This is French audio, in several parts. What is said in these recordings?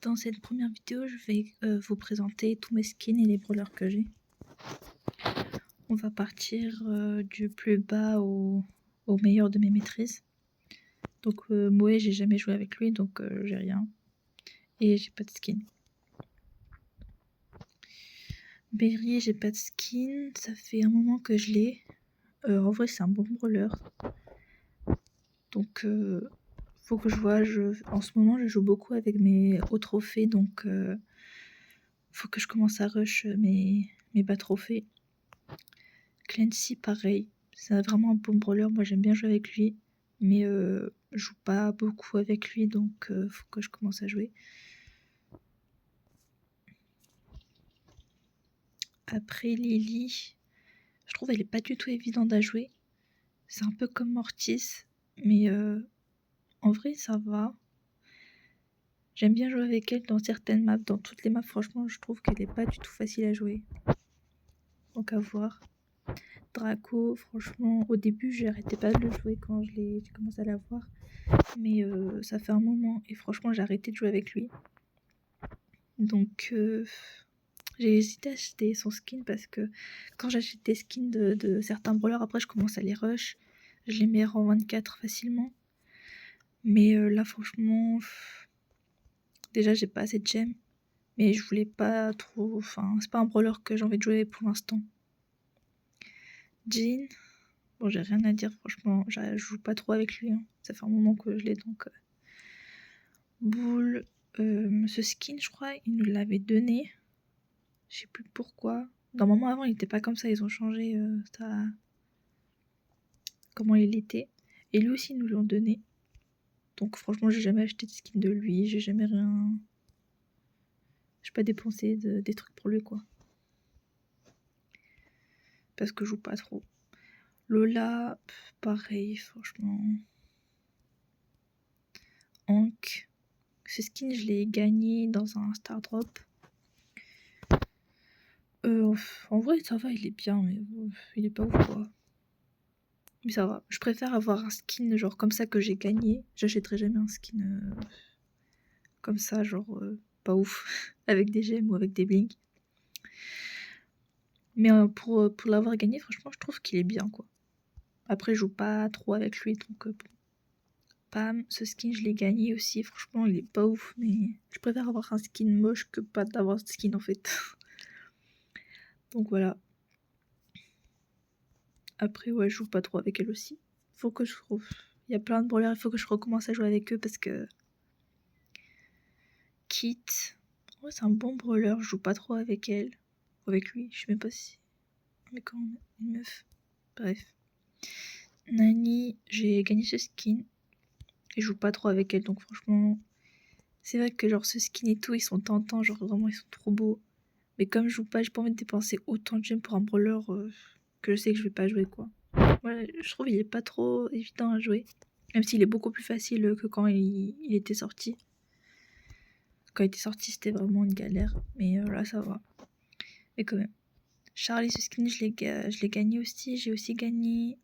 Dans cette première vidéo, je vais vous présenter tous mes skins et les brawlers que j'ai. On va partir du plus bas au meilleur de mes maîtrises. Donc Moé, j'ai jamais joué avec lui, donc j'ai rien. Et j'ai pas de skin. Berry, j'ai pas de skin, ça fait un moment que je l'ai. En vrai, c'est un bon brawler. Donc faut que je vois, en ce moment je joue beaucoup avec mes hauts trophées, donc faut que je commence à rush mes bas trophées. Clancy, pareil, c'est vraiment un bon brawler, moi j'aime bien jouer avec lui, mais je joue pas beaucoup avec lui, donc faut que je commence à jouer. Après Lily, je trouve elle est pas du tout évidente à jouer, c'est un peu comme Mortis, mais en vrai ça va. J'aime bien jouer avec elle dans certaines maps, dans toutes les maps franchement je trouve qu'elle est pas du tout facile à jouer. Donc à voir. Draco, franchement au début j'arrêtais pas de le jouer quand j'ai commencé à l'avoir. Mais ça fait un moment et franchement j'ai arrêté de jouer avec lui. Donc j'ai hésité à acheter son skin parce que quand j'achète des skins de certains brawlers, après je commence à les rush. Je les mets en 24 facilement. Mais là franchement, déjà j'ai pas assez de gemmes. Mais je voulais pas trop... Enfin, c'est pas un brawler que j'ai envie de jouer pour l'instant. Jean, bon j'ai rien à dire franchement, je joue pas trop avec lui. Hein. Ça fait un moment que je l'ai donc... Bull, ce skin je crois, il nous l'avait donné. Je sais plus pourquoi. Normalement avant il était pas comme ça, ils ont changé comment il était. Et lui aussi ils nous l'ont donné. Donc franchement j'ai jamais acheté de skin de lui, j'ai jamais rien... J'ai pas dépensé des trucs pour lui quoi. Parce que je joue pas trop. Lola, pareil franchement. Hank. Ce skin je l'ai gagné dans un Star Drop. En vrai ça va, il est bien mais il est pas ouf quoi. Mais ça va, je préfère avoir un skin genre comme ça que j'ai gagné. J'achèterai jamais un skin comme ça, genre pas ouf, avec des gemmes ou avec des blinks. Mais pour l'avoir gagné, franchement, je trouve qu'il est bien quoi. Après, je joue pas trop avec lui, donc bon. Pam, ce skin, je l'ai gagné aussi. Franchement, il est pas ouf, mais je préfère avoir un skin moche que pas d'avoir ce skin en fait. Donc voilà. Après, ouais, je joue pas trop avec elle aussi. Faut que je trouve. Il y a plein de brawlers, il faut que je recommence à jouer avec eux parce que. Kit. Ouais, c'est un bon brawler, je joue pas trop avec elle. Ou avec lui, je sais même pas si. Mais quand même, une meuf. Bref. Nani, j'ai gagné ce skin. Et je joue pas trop avec elle, donc franchement. C'est vrai que genre ce skin et tout, ils sont tentants, genre vraiment ils sont trop beaux. Mais comme je joue pas, j'ai pas envie de dépenser autant de gemmes pour un brawler que je sais que je vais pas jouer quoi. Voilà, je trouve il est pas trop évident à jouer. Même s'il est beaucoup plus facile que quand il était sorti. Quand il était sorti, c'était vraiment une galère. Mais là, ça va. Mais quand même. Charlie, ce skin, je l'ai gagné aussi. J'ai aussi gagné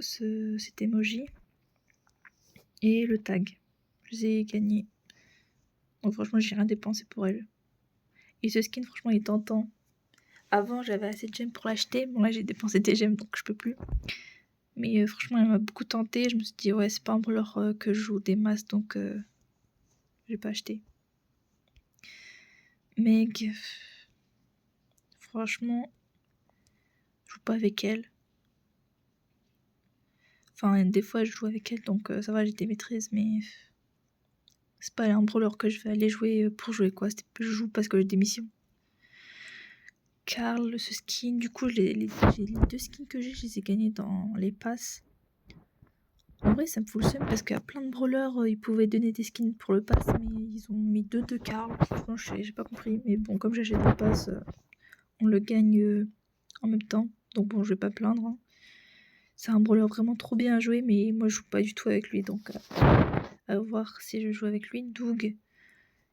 cet emoji. Et le tag. Je les ai gagnés. Donc franchement, j'ai rien dépensé pour elle. Et ce skin, franchement, il est tentant. Avant, j'avais assez de gemmes pour l'acheter. Bon, là, j'ai dépensé des gemmes, donc je peux plus. Mais franchement, elle m'a beaucoup tenté. Je me suis dit, ouais, c'est pas un brawler que je joue des masses, donc j'ai pas acheté. Meg, franchement, je joue pas avec elle. Enfin, des fois, je joue avec elle, donc ça va, j'ai des maîtrises, mais c'est pas un brawler que je vais aller jouer pour jouer, quoi. Je joue parce que j'ai des missions. Carl, ce skin, du coup, les deux skins que j'ai, je les ai gagnés dans les passes. En vrai, ça me fout le seum parce qu'il y a plein de brawlers, ils pouvaient donner des skins pour le pass, mais ils ont mis deux de Carl. Franchement, j'ai pas compris. Mais bon, comme j'achète le pass, on le gagne en même temps. Donc bon, je vais pas plaindre. Hein. C'est un brawler vraiment trop bien à jouer, mais moi je joue pas du tout avec lui, donc à voir si je joue avec lui. Doug,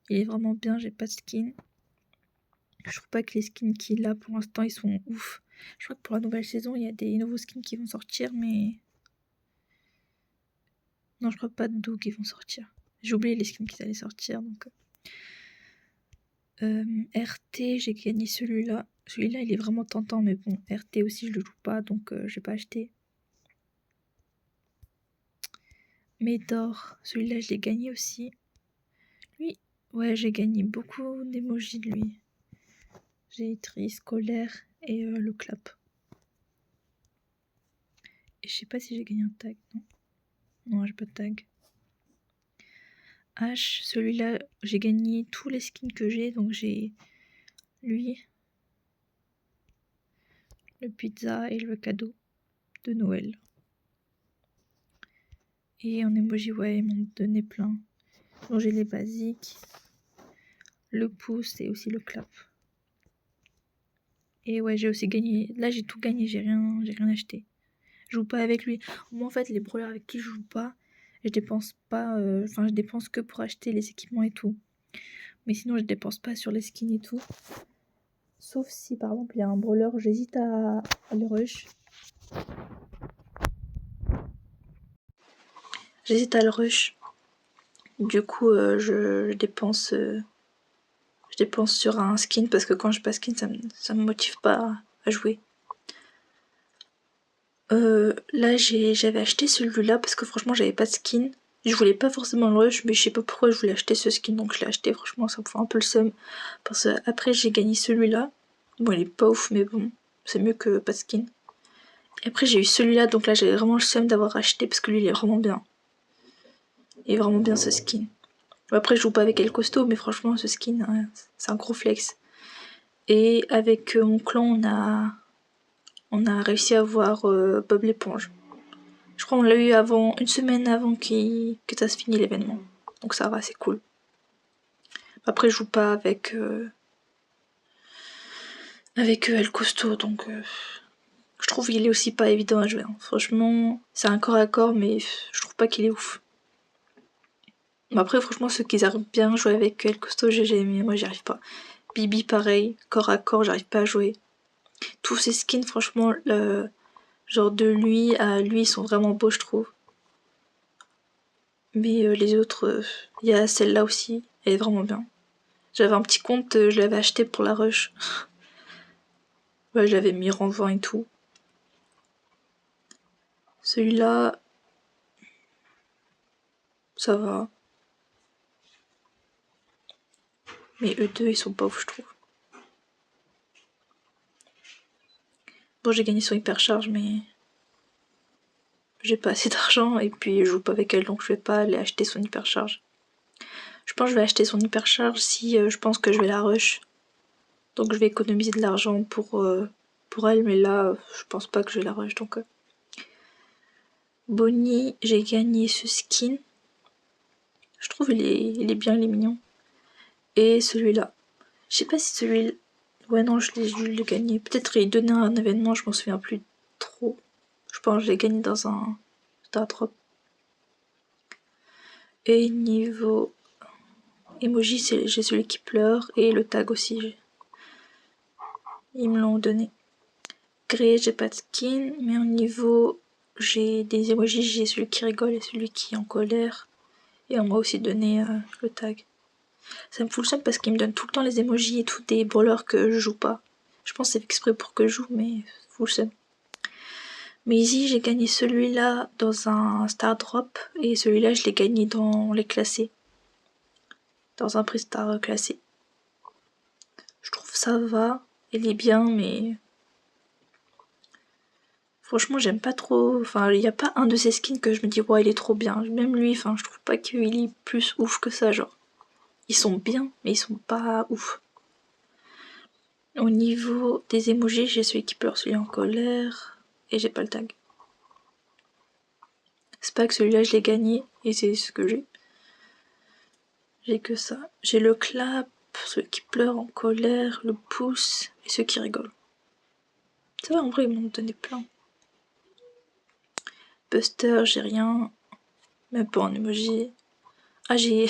il est vraiment bien, j'ai pas de skin. Je trouve pas que les skins qu'il a pour l'instant ils sont ouf. Je crois que pour la nouvelle saison il y a des nouveaux skins qui vont sortir, mais non, je crois pas de Doug qui vont sortir. J'ai oublié les skins qui allaient sortir, donc... RT, j'ai gagné celui-là. Celui-là, il est vraiment tentant, mais bon, RT aussi, je le joue pas, donc j'ai pas acheté. Médor, celui-là, je l'ai gagné aussi. Lui, ouais, j'ai gagné beaucoup d'émojis de lui. J'ai triste, colère et le clap. Et je sais pas si j'ai gagné un tag, non. Non, j'ai pas de tag. H, celui-là, j'ai gagné tous les skins que j'ai, donc j'ai lui, le pizza et le cadeau de Noël. Et en emoji, ouais, ils m'ont donné plein. Bon, j'ai les basiques, le pouce et aussi le clap. Et ouais, j'ai aussi gagné. Là, j'ai tout gagné, j'ai rien acheté. Je joue pas avec lui. Moi, en fait, les brawlers avec qui je joue pas, je dépense pas. Enfin, je dépense que pour acheter les équipements et tout. Mais sinon, je dépense pas sur les skins et tout. Sauf si, par exemple, il y a un brawler, j'hésite à le rush. J'hésite à le rush. Du coup, je dépense sur un skin parce que quand je pas skin, ça me motive pas à jouer. Là, j'avais acheté celui-là parce que franchement, j'avais pas de skin. Je voulais pas forcément le rush, mais je sais pas pourquoi je voulais acheter ce skin, donc je l'ai acheté. Franchement, ça me fait un peu le seum. Parce que après, j'ai gagné celui-là. Bon, il est pas ouf, mais bon, c'est mieux que pas de skin. Et après, j'ai eu celui-là, donc là, j'avais vraiment le seum d'avoir acheté parce que lui, il est vraiment bien. Il est vraiment bien ce skin. Après, je joue pas avec El Costo, mais franchement, ce skin, ouais, c'est un gros flex. Et avec mon clan, on a réussi à avoir Bob l'éponge. Je crois qu'on l'a eu avant, une semaine avant que ça se finisse l'événement. Donc ça va, c'est cool. Après, je joue pas avec El Costo, donc je trouve qu'il est aussi pas évident à jouer. Hein. Franchement, c'est un corps à corps, mais je trouve pas qu'il est ouf. Après, franchement, ceux qui arrivent bien à jouer avec El Costo, j'ai aimé. Moi, j'y arrive pas. Bibi, pareil, corps à corps, j'arrive pas à jouer. Tous ces skins, franchement, genre de lui à lui, ils sont vraiment beaux, je trouve. Mais les autres, il y a celle-là aussi, elle est vraiment bien. J'avais un petit compte, je l'avais acheté pour la rush. Ouais, je l'avais mis renvoi et tout. Celui-là, ça va. Mais eux deux, ils sont pas ouf, je trouve. Bon, j'ai gagné son hypercharge, mais j'ai pas assez d'argent et puis je joue pas avec elle, donc je vais pas aller acheter son hypercharge. Je pense que je vais acheter son hypercharge si je pense que je vais la rush. Donc je vais économiser de l'argent pour elle, mais là, je pense pas que je vais la rush, donc... Bonnie, j'ai gagné ce skin. Je trouve il est bien, il est mignon. Et celui-là. Je sais pas si celui-là... Ouais, non, je l'ai gagné. Peut-être il donnait un événement, je m'en souviens plus trop. Je pense que je l'ai gagné dans un Star Drop. Et niveau emoji, j'ai celui qui pleure et le tag aussi. Ils me l'ont donné. Gré, j'ai pas de skin, mais au niveau, j'ai des emojis, j'ai celui qui rigole et celui qui est en colère. Et on m'a aussi donné le tag. Ça me fout le seum parce qu'il me donne tout le temps les emojis et tout des brawlers que je joue pas. Je pense que c'est exprès pour que je joue, mais ça fout le seum. Mais ici, j'ai gagné celui-là dans un Star Drop et celui-là, je l'ai gagné dans les classés. Dans un prix Star classé. Je trouve ça va, il est bien, mais... Franchement, j'aime pas trop... Enfin, il n'y a pas un de ces skins que je me dis, ouais, il est trop bien. Même lui, enfin, je trouve pas qu'il est plus ouf que ça, genre. Ils sont bien, mais ils sont pas ouf. Au niveau des emojis, j'ai celui qui pleure, celui en colère, et j'ai pas le tag. C'est pas que celui-là, je l'ai gagné, et c'est ce que j'ai. J'ai que ça. J'ai le clap, ceux qui pleurent en colère, le pouce, et ceux qui rigolent. C'est vrai, en vrai, ils m'ont donné plein. Buster, j'ai rien. Même pas en emoji. Ah, j'ai...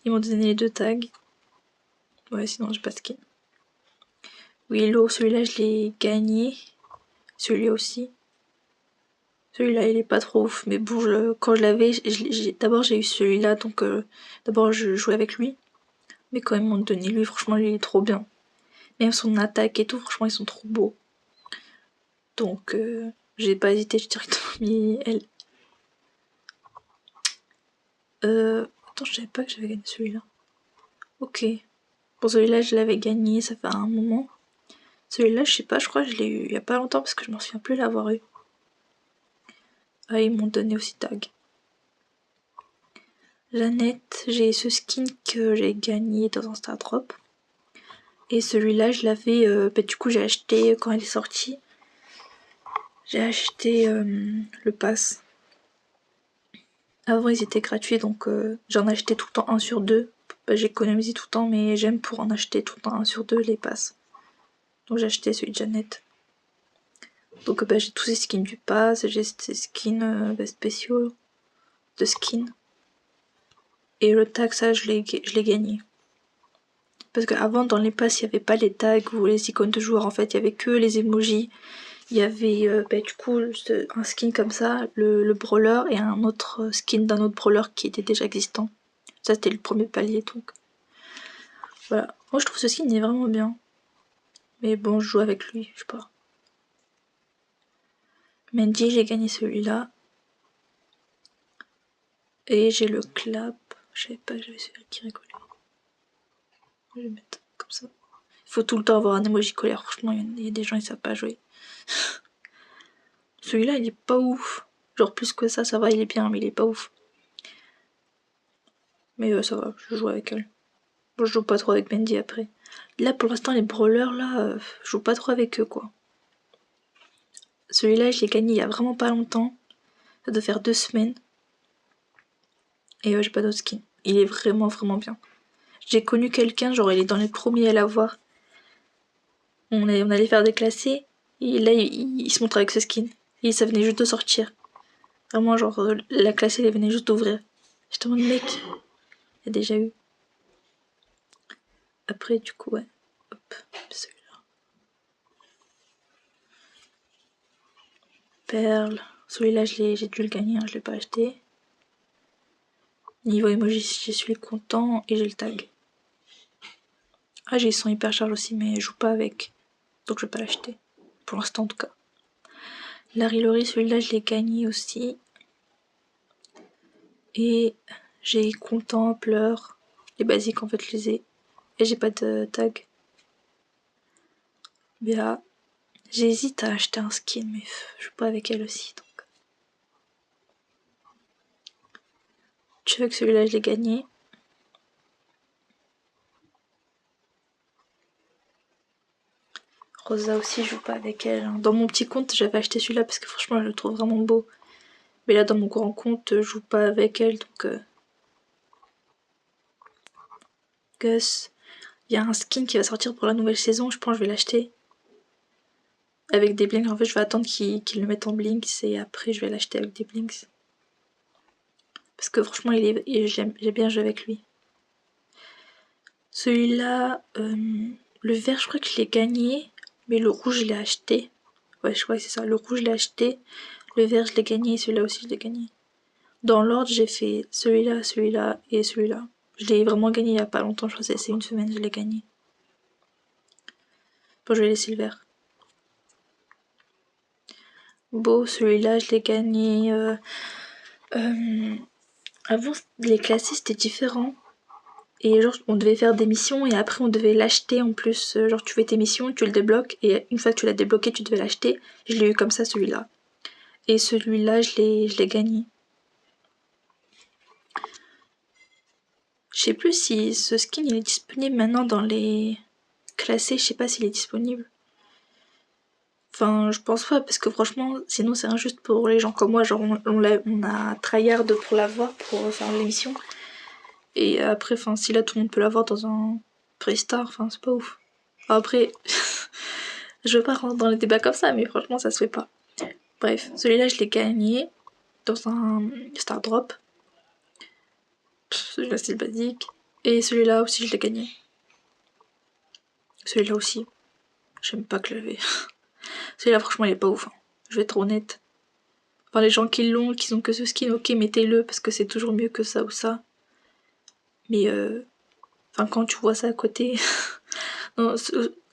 Ils m'ont donné les deux tags. Ouais, sinon j'ai pas de skin. Willow, celui-là je l'ai gagné. Celui-là aussi. Celui-là, il est pas trop ouf, mais bon, quand je l'avais, d'abord j'ai eu celui-là, donc d'abord je jouais avec lui. Mais quand ils m'ont donné lui, franchement, lui, il est trop bien. Même son attaque et tout, franchement, ils sont trop beaux. Donc j'ai pas hésité, j'ai directement mis elle. Attends, je savais pas que j'avais gagné celui-là. Ok. Pour celui-là, je l'avais gagné, ça fait un moment. Celui-là, je sais pas, je crois que je l'ai eu il y a pas longtemps parce que je m'en souviens plus l'avoir eu. Ah, ils m'ont donné aussi tag. Jeannette, j'ai ce skin que j'ai gagné dans un Star Drop. Et celui-là, je l'avais. Du coup, j'ai acheté quand il est sorti. J'ai acheté le pass. Avant, ils étaient gratuits, donc j'en achetais tout le temps 1 sur 2. Bah, j'économisais tout le temps, mais j'aime pour en acheter tout le temps 1 sur 2 les passes. Donc j'ai acheté celui de Jeannette. Donc bah, j'ai tous ces skins du pass, j'ai ces skins spéciaux de skins. Et le tag, ça, je l'ai gagné. Parce qu'avant, dans les passes, il n'y avait pas les tags ou les icônes de joueurs. En fait, il n'y avait que les emojis. Il y avait du coup un skin comme ça, le brawler, et un autre skin d'un autre brawler qui était déjà existant. Ça, c'était le premier palier, donc. Voilà. Moi, je trouve ce skin est vraiment bien. Mais bon, je joue avec lui, je sais pas. Mandy, j'ai gagné celui-là. Et j'ai le clap. Je savais pas que j'avais celui qui rigolait. Je vais le mettre comme ça. Il faut tout le temps avoir un emoji colère. Franchement, il y a des gens, ils savent pas jouer. Celui-là, il est pas ouf. Genre, plus que ça va, il est bien, mais il est pas ouf. Mais ça va, je joue avec elle. Bon, je joue pas trop avec Mandy après. Là, pour l'instant, les brawlers, là, je joue pas trop avec eux, quoi. Celui-là, je l'ai gagné il y a vraiment pas longtemps. Ça doit faire 2 semaines. Et j'ai pas d'autre skin. Il est vraiment, vraiment bien. J'ai connu quelqu'un, genre, il est dans les premiers à l'avoir. On allait faire des classés. Et là, il se montre avec ce skin. Et ça venait juste de sortir. Vraiment, genre, la classée, elle venait juste d'ouvrir. Je te demande, mec, il y a déjà eu. Après, du coup, ouais. Hop, celui-là. Perle. Celui-là, j'ai dû le gagner, hein, je l'ai pas acheté. Niveau emoji, je suis content et j'ai le tag. Ah, j'ai son hypercharge aussi, mais je joue pas avec. Donc je vais pas l'acheter. Pour l'instant, en tout cas. Larry Lori, celui-là, je l'ai gagné aussi. Et j'ai content, pleure. Les basiques, en fait, je les ai. Et j'ai pas de tag. Béa. J'hésite à acheter un skin, mais je joue pas avec elle aussi. Donc. Chuck, celui-là, je l'ai gagné. Rosa aussi, je joue pas avec elle. Dans mon petit compte, j'avais acheté celui-là parce que franchement, je le trouve vraiment beau. Mais là, dans mon grand compte, je joue pas avec elle, donc. Gus. Il y a un skin qui va sortir pour la nouvelle saison, je pense que je vais l'acheter. Avec des blinks, en fait, je vais attendre qu'ils le mettent en blinks et après, je vais l'acheter avec des blinks. Parce que franchement, j'ai bien joué avec lui. Celui-là, le vert, je crois que je l'ai gagné, mais le rouge, je l'ai acheté. Ouais, je crois que c'est ça. Le rouge, je l'ai acheté. Le vert, je l'ai gagné et celui-là aussi, je l'ai gagné. Dans l'ordre, j'ai fait celui-là, celui-là et celui-là. Je l'ai vraiment gagné il y a pas longtemps, je crois que c'est 1 semaine, je l'ai gagné. Bon, je vais laisser le vert. Beau, celui-là, je l'ai gagné. Avant, les classés, c'était différent. Et genre, on devait faire des missions et après, on devait l'acheter en plus. Genre, tu fais tes missions, tu le débloques et une fois que tu l'as débloqué, tu devais l'acheter. Je l'ai eu comme ça, celui-là. Et celui-là, je l'ai gagné. Je sais plus si ce skin il est disponible maintenant dans les classés. Je sais pas s'il est disponible. Enfin, je pense pas, parce que franchement, sinon c'est injuste pour les gens comme moi. Genre, on a tryhard pour l'avoir, pour faire l'émission. Et après, enfin, si là tout le monde peut l'avoir dans un Prestar, enfin, c'est pas ouf. Enfin, après, je veux pas rentrer dans les débats comme ça, mais franchement, ça se fait pas. Bref, celui-là, je l'ai gagné dans un Star Drop. Celui-là, c'est le basique. Et celui-là aussi, je l'ai gagné. Celui-là aussi. J'aime pas que je l'avais. Celui-là, franchement, il est pas ouf. Hein. Je vais être honnête. Enfin, les gens qui l'ont, qui ont que ce skin, ok, mettez-le parce que c'est toujours mieux que ça ou ça. Mais enfin, quand tu vois ça à côté. Non,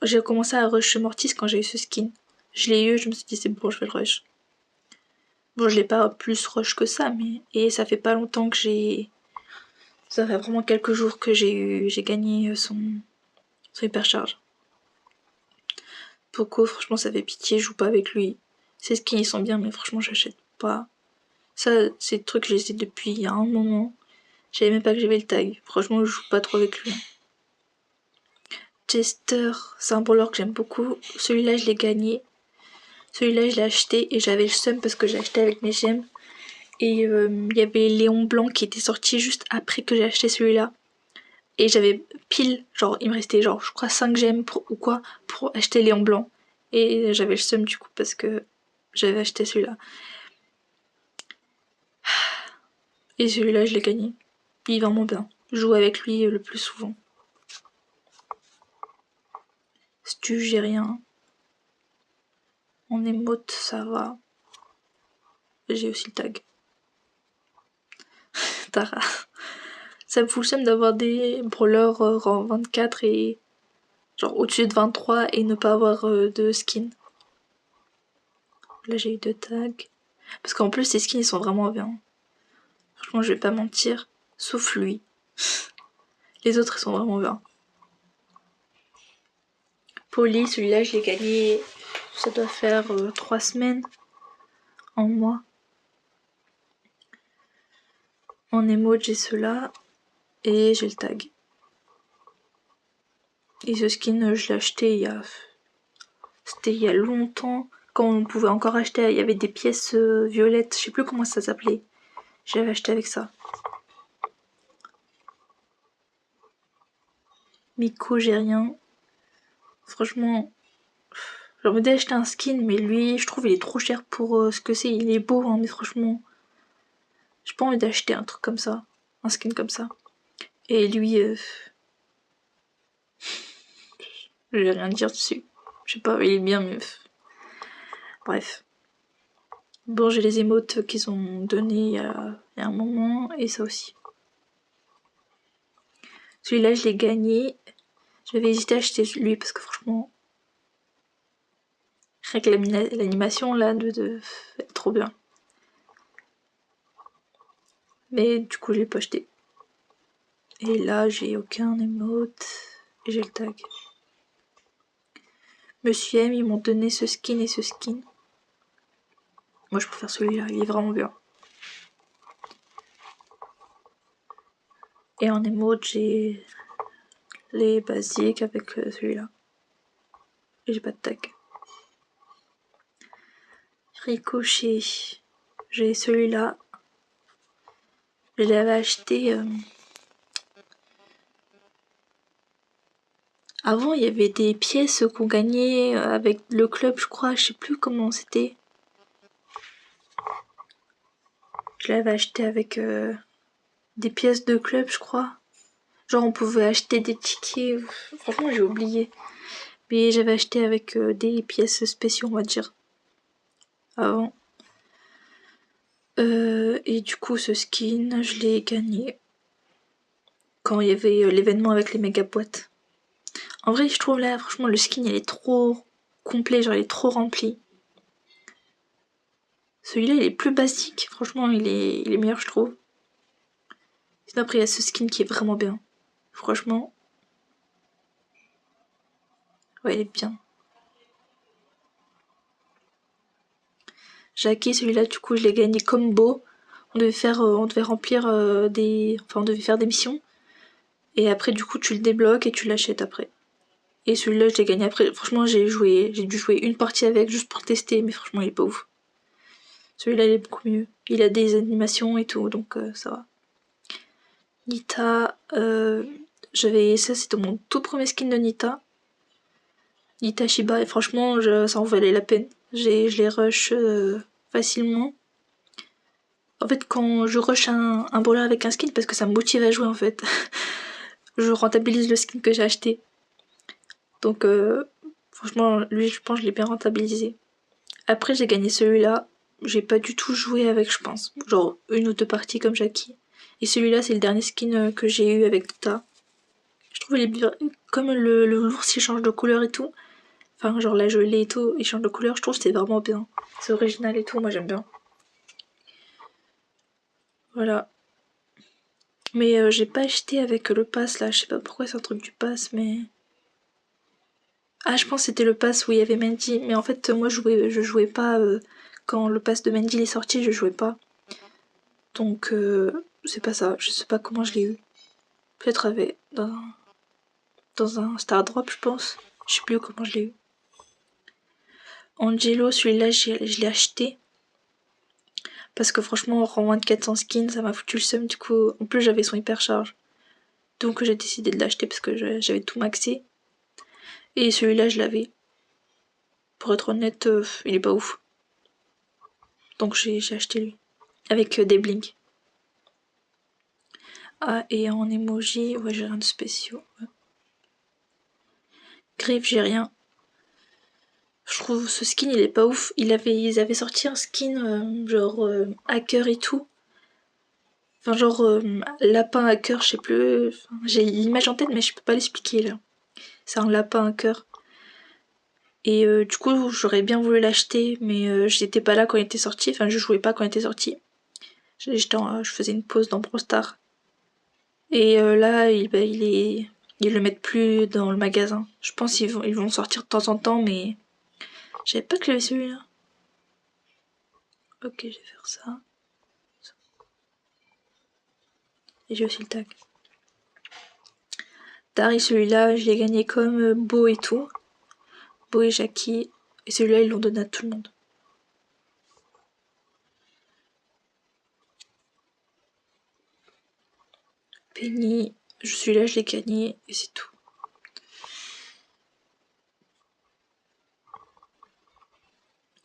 j'ai commencé à rush Mortis quand j'ai eu ce skin. Je l'ai eu, je me suis dit c'est bon, je vais le rush. Bon, je l'ai pas plus rush que ça, mais. Et ça fait pas longtemps que j'ai. Ça fait vraiment quelques jours que j'ai gagné son hypercharge. Poco, franchement, ça fait pitié, je joue pas avec lui. Ses skins ils sont bien, mais franchement, j'achète pas. Ça, c'est des trucs que j'essaie depuis un moment. Je savais même pas que j'avais le tag. Franchement, je joue pas trop avec lui. Chester, c'est un brawler que j'aime beaucoup. Celui-là, je l'ai gagné. Celui-là, je l'ai acheté et j'avais le seum parce que j'ai acheté avec mes gemmes. Et il y avait Léon Blanc qui était sorti juste après que j'ai acheté celui-là. Et j'avais pile, genre, il me restait genre, je crois 5 gemmes ou quoi, pour acheter Léon Blanc. Et j'avais le seum du coup parce que j'avais acheté celui-là. Et celui-là, je l'ai gagné. Il est vraiment bien. Je joue avec lui le plus souvent. Stu, j'ai rien. En émote, ça va. J'ai aussi le tag. Tara. Ça me fout le seum d'avoir des brawlers rang 24 et genre au-dessus de 23 et ne pas avoir de skin. Là j'ai eu 2 tags. Parce qu'en plus ces skins ils sont vraiment bien. Franchement je vais pas mentir. Sauf lui. Les autres ils sont vraiment bien. Polly, celui-là je l'ai gagné. Ça doit faire 3 semaines. En mois. En emote j'ai ceux-là. Et j'ai le tag. Et ce skin je l'ai acheté il y a. C'était il y a longtemps. Quand on pouvait encore acheter, il y avait des pièces violettes, je sais plus comment ça s'appelait. J'avais acheté avec ça. Miko, j'ai rien. Franchement, j'aurais dû acheter un skin, mais lui, je trouve il est trop cher pour ce que c'est. Il est beau, hein, mais franchement, j'ai pas envie d'acheter un truc comme ça. Un skin comme ça. Et lui, je vais rien dire dessus. Je sais pas, il est bien, mais. Bref. Bon, j'ai les émotes qu'ils ont donné il y a un moment, et ça aussi. Celui-là, je l'ai gagné. J'avais hésité à acheter lui parce que franchement, rien que l'animation là de est trop bien. Mais du coup, je l'ai pas acheté. Et là, j'ai aucun emote et j'ai le tag. Monsieur M, ils m'ont donné ce skin et ce skin. Moi, je préfère celui-là, il est vraiment bien. Et en emote, j'ai les basiques avec celui-là. Et j'ai pas de tag. Ricochet, j'ai celui-là. Je l'avais acheté. Avant, il y avait des pièces qu'on gagnait avec le club, je crois. Je sais plus comment c'était. Je l'avais acheté avec des pièces de club, je crois. Genre, on pouvait acheter des tickets. Franchement, j'ai oublié. Mais j'avais acheté avec des pièces spéciaux, on va dire. Avant. Et du coup, ce skin, je l'ai gagné. Quand il y avait l'événement avec les méga boîtes. En vrai, je trouve là, franchement, le skin, il est trop complet. Genre, il est trop rempli. Celui-là, il est plus basique. Franchement, il est meilleur, je trouve. Sinon, après, il y a ce skin qui est vraiment bien. Franchement. Ouais, il est bien. Jackie, celui-là, du coup, je l'ai gagné combo. On devait remplir on devait faire des missions. Et après, du coup, tu le débloques et tu l'achètes après. Et celui-là, je l'ai gagné après. Franchement, j'ai dû jouer une partie avec juste pour tester, mais franchement, il est pas ouf. Celui-là, il est beaucoup mieux. Il a des animations et tout, donc ça va. Nita, ça c'était mon tout premier skin de Nita. Nita Shiba, et franchement, ça en valait la peine. Je les rush facilement. En fait, quand je rush un brawler avec un skin, parce que ça me motive à jouer en fait, je rentabilise le skin que j'ai acheté. Donc, franchement, lui, je pense que je l'ai bien rentabilisé. Après, j'ai gagné celui-là. j'ai pas du tout joué avec, je pense. Genre une ou deux parties comme Jackie. Et celui-là, c'est le dernier skin que j'ai eu avec Tata. Je trouve il est bien. Comme l'ours il change de couleur et tout. Enfin, genre la gelée et tout, il change de couleur. Je trouve que c'est vraiment bien. C'est original et tout, moi j'aime bien. Voilà. Mais j'ai pas acheté avec le pass là. Je sais pas pourquoi c'est un truc du pass, mais. Ah, je pense que c'était le pass où il y avait Mandy. Mais en fait, moi je jouais pas. Quand le pass de Mandy est sorti, je jouais pas. Donc, c'est pas ça. Je sais pas comment je l'ai eu. Peut-être avec dans un Star Drop, je pense. Je sais plus comment je l'ai eu. Angelo, celui-là, je l'ai acheté. Parce que franchement, en moins de 400 skins, ça m'a foutu le seum. Du coup, en plus, j'avais son hypercharge. Donc, j'ai décidé de l'acheter parce que j'avais tout maxé. Et celui-là, je l'avais. Pour être honnête, il est pas ouf. Donc, j'ai acheté lui. Avec des blinks. Ah, et en emoji, ouais, j'ai rien de spécial. Ouais. Griffe, j'ai rien. Je trouve ce skin il est pas ouf. Ils avaient sorti un skin genre hacker et tout. Enfin genre lapin hacker, je sais plus. Enfin, j'ai l'image en tête mais je peux pas l'expliquer là. C'est un lapin hacker. Et du coup j'aurais bien voulu l'acheter mais j'étais pas là quand il était sorti. Enfin je jouais pas quand il était sorti. Je faisais une pause dans Brawl Stars. Et là ils le mettent plus dans le magasin. Je pense qu'ils vont sortir de temps en temps mais je savais pas que j'avais celui-là. Ok, je vais faire ça. Et j'ai aussi le tag. Dari, celui-là, je l'ai gagné comme Beau et tout. Beau et Jackie. Et celui-là, ils l'ont donné à tout le monde. Penny, celui-là, je l'ai gagné. Et c'est tout.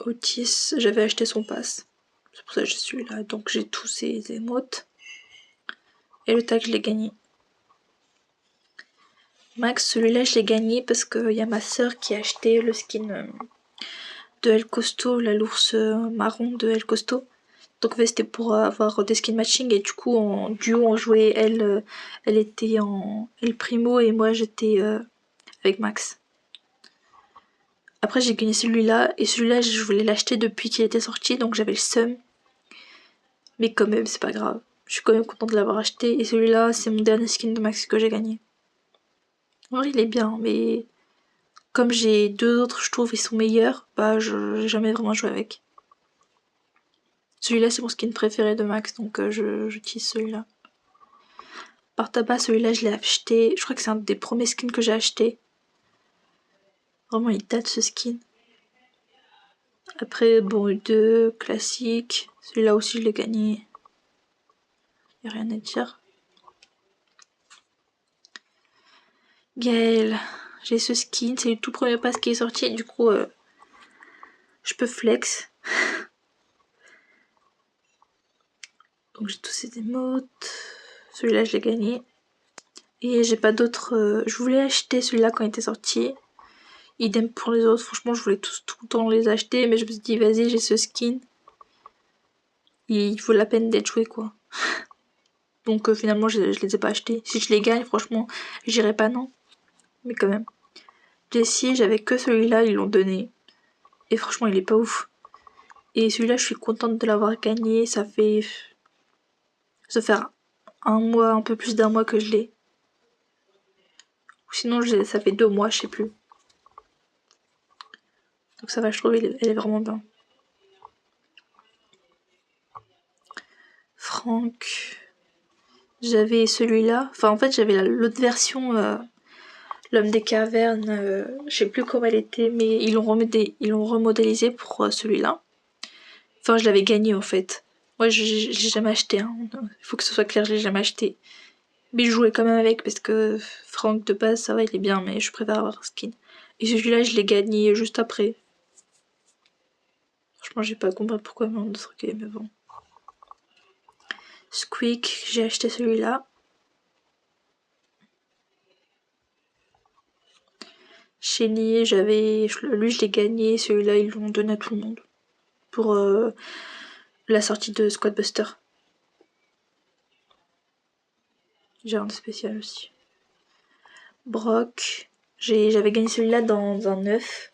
Otis, j'avais acheté son pass. C'est pour ça que j'ai celui-là. Donc j'ai tous ces émotes. Et le tag, je l'ai gagné. Max, celui-là, je l'ai gagné parce qu'il y a ma soeur qui a acheté le skin de El Costo, l'ours marron de El Costo. Donc en fait, c'était pour avoir des skins matching et du coup en duo on jouait, elle était en El Primo et moi j'étais avec Max. Après j'ai gagné celui-là et celui-là je voulais l'acheter depuis qu'il était sorti donc j'avais le seum. Mais quand même c'est pas grave. Je suis quand même contente de l'avoir acheté et celui-là c'est mon dernier skin de Max que j'ai gagné. En vrai il est bien mais comme j'ai deux autres je trouve ils sont meilleurs, bah je j'ai jamais vraiment joué avec. Celui-là c'est mon skin préféré de Max donc j'utilise celui-là. Par tabac, celui-là, je l'ai acheté. Je crois que c'est un des premiers skins que j'ai acheté. Vraiment, il date ce skin. Après, bon, deux classiques. Celui-là aussi, je l'ai gagné. Y a rien à dire. Gaël, j'ai ce skin. C'est le tout premier pass qui est sorti. Du coup, je peux flex. Donc, j'ai tous ces émotes. Celui-là, je l'ai gagné. Et j'ai pas d'autres. Je voulais acheter celui-là quand il était sorti. Idem pour les autres. Franchement, je voulais tous tout le temps les acheter. Mais je me suis dit, vas-y, j'ai ce skin. Il vaut la peine d'être joué, quoi. Donc finalement, je les ai pas achetés. Si je les gagne, franchement, j'irai pas non. Mais quand même. Jessie, j'avais que celui-là, ils l'ont donné. Et franchement, il est pas ouf. Et celui-là, je suis contente de l'avoir gagné. Ça fait. Ça fait un mois, un peu plus d'un mois que je l'ai. Ou sinon, ça fait 2 mois, je sais plus. Donc ça va, je trouve, elle est vraiment bien. Franck. J'avais celui-là. Enfin, en fait, j'avais l'autre version. L'homme des cavernes, je sais plus comment elle était, mais ils l'ont remodélisé pour celui-là. Enfin, je l'avais gagné en fait. Moi, j'ai jamais acheté. Hein. Il faut que ce soit clair, je l'ai jamais acheté. Mais je jouais quand même avec parce que Franck de base, ça va, il est bien, mais je préfère avoir un skin. Et celui-là, je l'ai gagné juste après. Franchement, j'ai pas compris pourquoi on de truquer, mais bon. Squeak, j'ai acheté celui-là. Shelly, lui je l'ai gagné, celui-là ils l'ont donné à tout le monde. pour la sortie de Squad Buster. J'ai un spécial aussi. Brock, j'avais gagné celui-là dans un 9.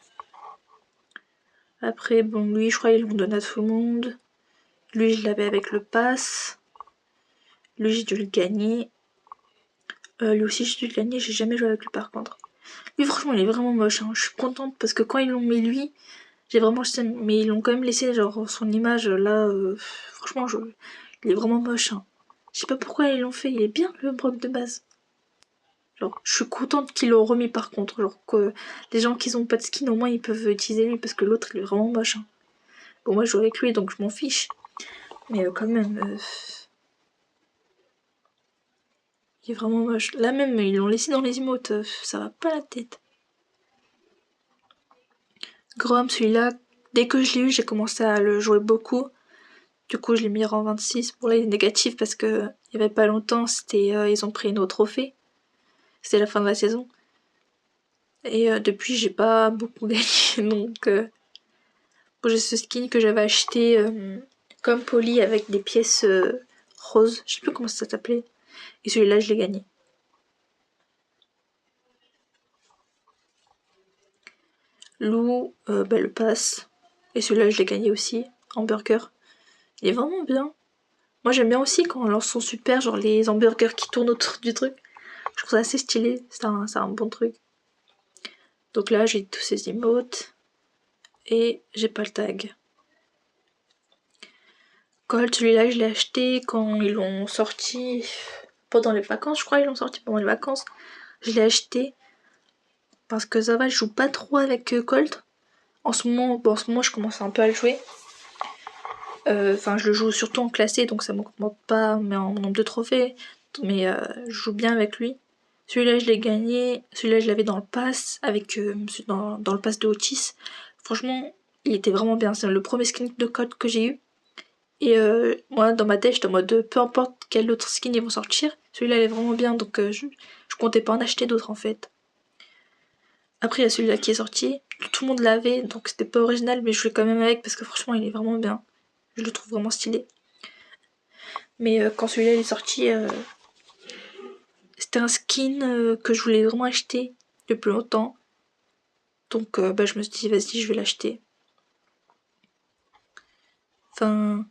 Après, bon, lui, je crois qu'ils l'ont donné à tout le monde. Lui, je l'avais avec le pass. Lui, j'ai dû le gagner. Lui aussi, j'ai dû le gagner. J'ai jamais joué avec lui, par contre. Lui, franchement, il est vraiment moche. Hein. Je suis contente parce que quand ils l'ont mis lui, j'ai vraiment acheté. Mais ils l'ont quand même laissé, genre, son image là. Franchement, il est vraiment moche. Hein. Je sais pas pourquoi ils l'ont fait. Il est bien, le Brock de base. Genre, je suis contente qu'ils l'ont remis par contre. Genre, que les gens qui ont pas de skin, au moins, ils peuvent utiliser lui parce que l'autre, il est vraiment moche. Hein. Bon, moi, je joue avec lui, donc je m'en fiche. Mais quand même, il est vraiment moche. Là même, ils l'ont laissé dans les emotes, ça va pas la tête. Grom, celui-là, dès que je l'ai eu, j'ai commencé à le jouer beaucoup. Du coup, je l'ai mis en 26. Bon, là, il est négatif parce que il y avait pas longtemps, ils ont pris nos trophées. C'était la fin de la saison. Et depuis, j'ai pas beaucoup gagné. Donc, bon, j'ai ce skin que j'avais acheté comme poli avec des pièces roses. Je sais plus comment ça s'appelait. Et celui-là, je l'ai gagné. Lou, le pass. Et celui-là, je l'ai gagné aussi. Hamburger. Il est vraiment bien. Moi, j'aime bien aussi quand on lance son super, genre les hamburgers qui tournent autour du truc. Je trouve ça assez stylé. C'est un bon truc. Donc là, j'ai tous ces emotes. Et j'ai pas le tag. Colt, celui-là, je l'ai acheté quand ils l'ont sorti pendant les vacances. Je crois qu'ils l'ont sorti pendant les vacances. Je l'ai acheté parce que ça va, je joue pas trop avec Colt. En ce moment, je commence un peu à le jouer. Enfin, je le joue surtout en classé, donc ça m'augmente pas mais en nombre de trophées. Mais je joue bien avec lui. Celui-là, je l'ai gagné. Celui-là, je l'avais dans le pass, avec dans le pass de Otis. Franchement, il était vraiment bien. C'est le premier skin de code que j'ai eu. Et moi, dans ma tête, j'étais en mode peu importe quel autre skin ils vont sortir. Celui-là, il est vraiment bien, donc je comptais pas en acheter d'autres en fait. Après, il y a celui-là qui est sorti. Tout le monde l'avait, donc c'était pas original, mais je jouais quand même avec parce que franchement, il est vraiment bien. Je le trouve vraiment stylé. Mais quand celui-là est sorti, c'était un skin que je voulais vraiment acheter depuis longtemps. Donc je me suis dit, vas-y, je vais l'acheter. Enfin,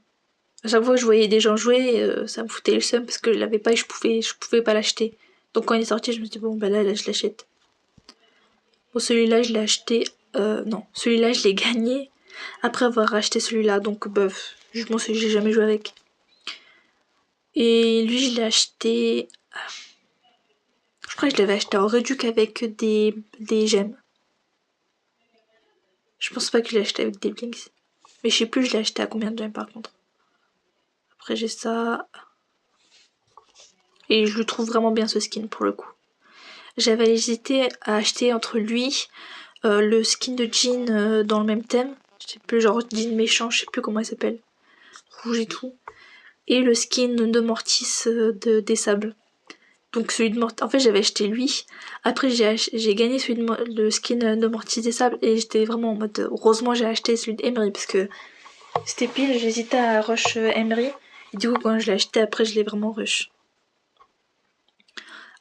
à chaque fois que je voyais des gens jouer, ça me foutait le seum parce que je l'avais pas et je pouvais pas l'acheter. Donc quand il est sorti, je me suis dit, bon, bah là je l'achète. Bon, celui-là, je l'ai acheté. Non, celui-là, je l'ai gagné après avoir acheté celui-là. Donc, j'ai jamais joué avec. Et lui, je l'ai acheté. Je crois que je l'avais acheté en réduc avec des gemmes. Je pense pas que je l'ai acheté avec des blinks. Mais je sais plus, je l'ai acheté à combien de gemmes par contre. Après, j'ai ça. Et je le trouve vraiment bien ce skin pour le coup. J'avais hésité à acheter entre lui, le skin de Jean dans le même thème. Je sais plus, genre Jean méchant, je sais plus comment il s'appelle. Rouge et tout. Et le skin de Mortis des sables. Donc celui de Mortis, en fait j'avais acheté lui. Après j'ai gagné le skin de Mortis des sables et j'étais vraiment en mode heureusement j'ai acheté celui d'Emery parce que c'était pile, j'hésitais à rush Emery. Et du coup quand je l'ai acheté après je l'ai vraiment rush.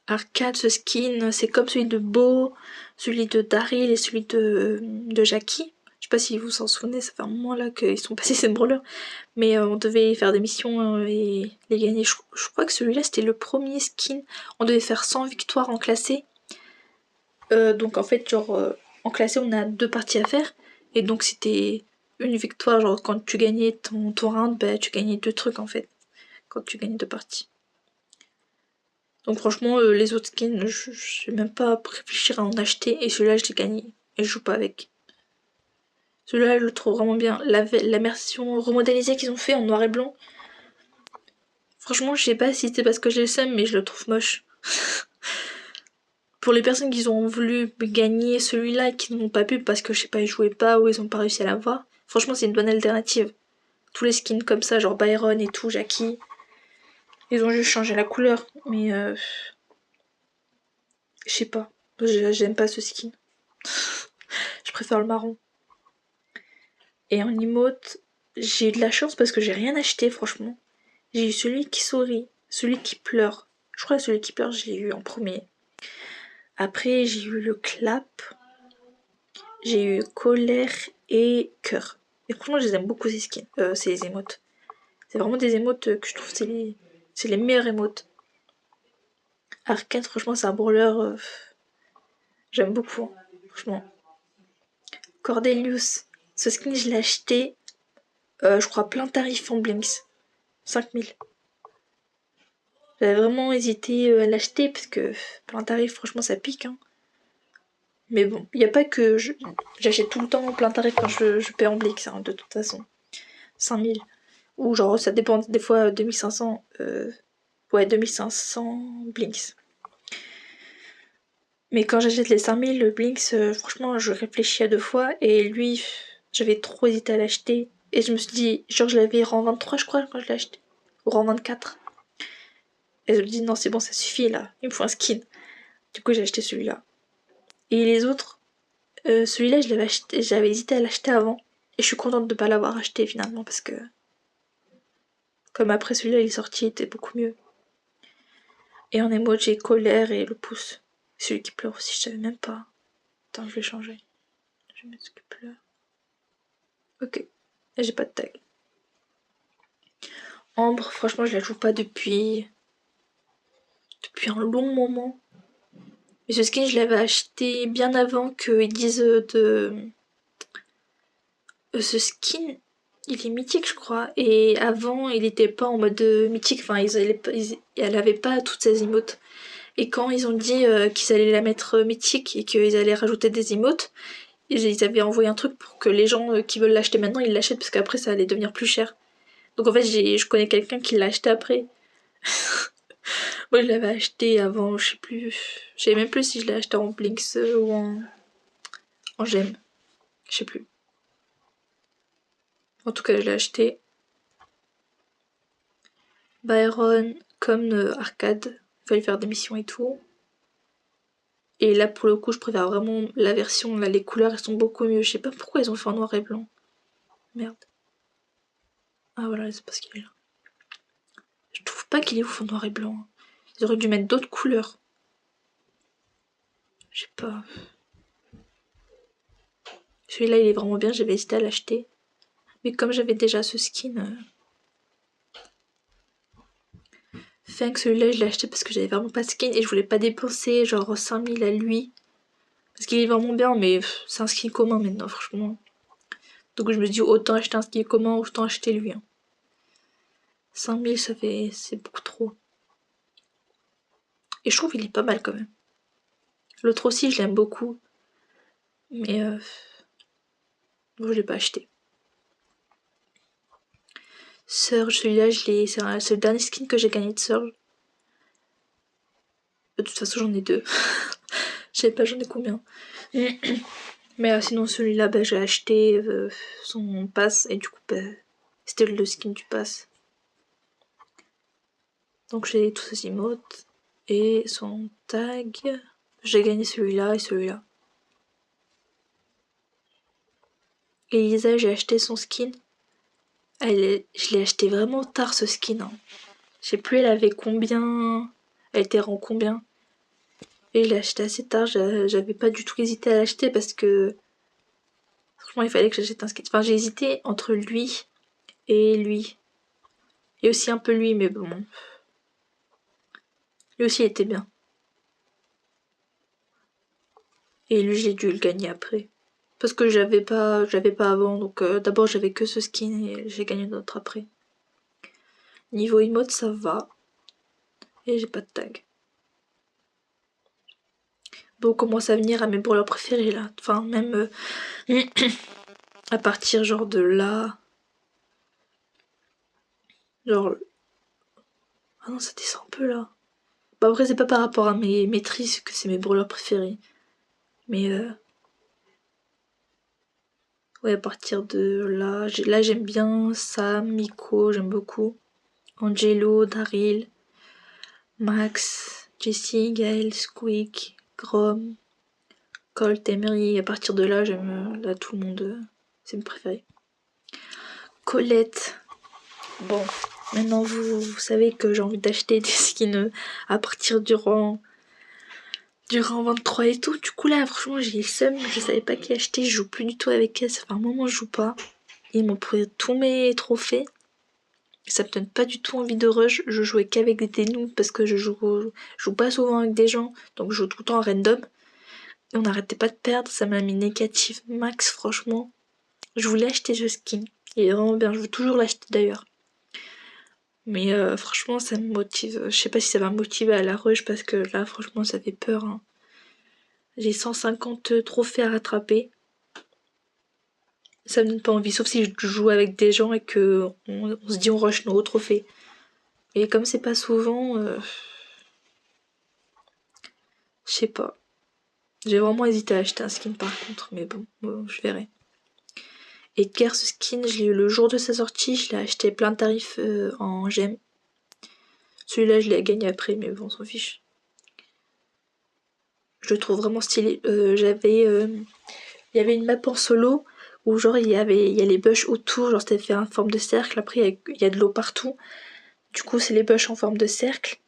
Arcade, ce skin, c'est comme celui de Beau, celui de Daryl et celui de Jackie. Je sais pas si vous s'en souvenez, ça fait un moment là qu'ils sont passés ces brawlers. Mais on devait faire des missions et les gagner. Je crois que celui-là c'était le premier skin. On devait faire 100 victoires en classé. Donc en fait, en classé, on a 2 parties à faire. Et donc c'était une victoire. Genre quand tu gagnais ton round, tu gagnais 2 trucs en fait. Quand tu gagnais 2 parties. Donc franchement, les autres skins, je sais même pas réfléchir à en acheter. Et celui-là, je l'ai gagné. Et je joue pas avec. Celui-là, je le trouve vraiment bien. La version remodélisée qu'ils ont fait en noir et blanc. Franchement, je sais pas si c'est parce que j'ai le seum, mais je le trouve moche. Pour les personnes qui ont voulu gagner celui-là et qui n'ont pas pu parce que je sais pas, ils jouaient pas ou ils ont pas réussi à l'avoir, franchement, c'est une bonne alternative. Tous les skins comme ça, genre Byron et tout, Jackie, ils ont juste changé la couleur, mais je sais pas. J'aime pas ce skin. Je préfère le marron. Et en emote, j'ai eu de la chance parce que j'ai rien acheté franchement. J'ai eu celui qui sourit, celui qui pleure. Je crois que celui qui pleure, j'ai eu en premier. Après, j'ai eu le clap, j'ai eu colère et cœur. Et franchement, je les aime beaucoup ces skins, ces émotes. C'est vraiment des émotes que je trouve c'est les meilleures émotes. Arcane, franchement, c'est un brawler, j'aime beaucoup, hein, franchement. Cordelius, ce skin, je l'ai acheté, je crois, plein tarif en Blinks. 5000. J'avais vraiment hésité à l'acheter parce que plein tarif, franchement, ça pique, hein. Mais bon, il n'y a pas que j'achète tout le temps plein tarif quand je paie en Blinks, hein, de toute façon. 5000. Ou genre, ça dépend, des fois 2500. Ouais, 2500 Blinks. Mais quand j'achète les 5000 le Blinks, franchement, je réfléchis à deux fois. Et lui, j'avais trop hésité à l'acheter. Et je me suis dit, genre, je l'avais rang 23, je crois, quand je l'ai acheté. Ou rang 24. Et je me dis, non, c'est bon, ça suffit là. Il me faut un skin. Du coup, j'ai acheté celui-là. Et les autres, celui-là, j'avais hésité à l'acheter avant. Et je suis contente de ne pas l'avoir acheté finalement parce que, comme après celui-là, il est sorti, il était beaucoup mieux. Et en emoji, colère et le pouce. Celui qui pleure aussi, je savais même pas. Attends, je vais changer. Je vais mettre ce qui pleure. Ok. Et j'ai pas de tag. Ambre, franchement, je la joue pas depuis un long moment. Mais ce skin, je l'avais acheté bien avant qu'ils disent de. Ce skin, il est mythique, je crois. Et avant, il était pas en mode mythique. Enfin, elle avait pas toutes ces emotes. Et quand ils ont dit qu'ils allaient la mettre mythique et qu'ils allaient rajouter des emotes, ils avaient envoyé un truc pour que les gens qui veulent l'acheter maintenant, ils l'achètent parce qu'après, ça allait devenir plus cher. Donc en fait, je connais quelqu'un qui l'a acheté après. Moi, je l'avais acheté avant, je sais plus. Je sais même plus si je l'ai acheté en Blinks ou en gemme. Je sais plus. En tout cas, je l'ai acheté. Byron, comme arcade. Il fallait faire des missions et tout. Et là, pour le coup, je préfère vraiment la version. Là, les couleurs, elles sont beaucoup mieux. Je sais pas pourquoi ils ont fait en noir et blanc. Merde. Ah voilà, c'est parce qu'il est là. Je trouve pas qu'il est ouf en noir et blanc. Ils auraient dû mettre d'autres couleurs. Je sais pas. Celui-là, il est vraiment bien. J'avais hésité à l'acheter. Mais comme j'avais déjà ce skin. Feng, celui-là, je l'ai acheté parce que j'avais vraiment pas de skin et je voulais pas dépenser genre 5000 à lui. Parce qu'il est vraiment bien, mais c'est un skin commun maintenant, franchement. Donc je me dis autant acheter un skin commun, autant acheter lui. Hein. 5000, c'est beaucoup trop. Et je trouve qu'il est pas mal quand même. L'autre aussi, je l'aime beaucoup. Mais bon, je l'ai pas acheté. Surge, celui-là, c'est le dernier skin que j'ai gagné de Surge. De toute façon, j'en ai deux. Je sais pas, j'en ai combien. Mais sinon, celui-là, bah, j'ai acheté son pass et du coup, bah, c'était le skin du pass. Donc j'ai tous ces emotes et son tag. J'ai gagné celui-là et celui-là. Elisa, j'ai acheté son skin. Je l'ai acheté vraiment tard ce skin. Hein. Je sais plus, elle avait combien. Elle était rang combien. Et je l'ai acheté assez tard. J'avais pas du tout hésité à l'acheter parce que. Franchement, il fallait que j'achète un skin. Enfin, j'ai hésité entre lui et lui. Et aussi un peu lui, mais bon. Lui aussi, il était bien. Et lui, j'ai dû le gagner après. Parce que j'avais pas avant, donc d'abord j'avais que ce skin et j'ai gagné d'autres après. Niveau emote, ça va. Et j'ai pas de tag. Bon, on commence à venir à mes brawlers préférés là. Enfin, même à partir genre de là. Genre. Ah non, ça descend un peu là. Bah, après, c'est pas par rapport à mes maîtrises que c'est mes brawlers préférés. Mais ouais, à partir de là. Là, j'aime bien Sam, Miko, j'aime beaucoup. Angelo, Daryl, Max, Jessie, Gaël, Squeak, Grom, Colt, Emery. À partir de là, j'aime là tout le monde. C'est mes préférés. Colette. Bon, maintenant vous savez que j'ai envie d'acheter des skins à partir durant 23 et tout. Du coup là franchement j'ai le seum, je savais pas qui acheter, je joue plus du tout avec elle, ça fait un moment que je joue pas. Ils m'ont pris tous mes trophées. Ça me donne pas du tout envie de rush, je jouais qu'avec des noobs parce que je joue pas souvent avec des gens, donc je joue tout le temps en random. Et on n'arrêtait pas de perdre, ça m'a mis négatif max franchement. Je voulais acheter ce skin, il est vraiment bien, je veux toujours l'acheter d'ailleurs. Mais franchement ça me motive, je sais pas si ça va me motiver à la rush parce que là franchement ça fait peur. Hein. J'ai 150 trophées à rattraper. Ça me donne pas envie, sauf si je joue avec des gens et que on se dit on rush nos trophées. Et comme c'est pas souvent, je sais pas. J'ai vraiment hésité à acheter un skin par contre, mais bon, je verrai. Edgar, ce skin, je l'ai eu le jour de sa sortie, je l'ai acheté plein de tarifs en gemme. Celui-là, je l'ai gagné après, mais bon, on s'en fiche. Je le trouve vraiment stylé. Il y avait une map en solo où genre il y a les bush autour, genre c'était fait en forme de cercle. Après il y a de l'eau partout. Du coup c'est les bush en forme de cercle.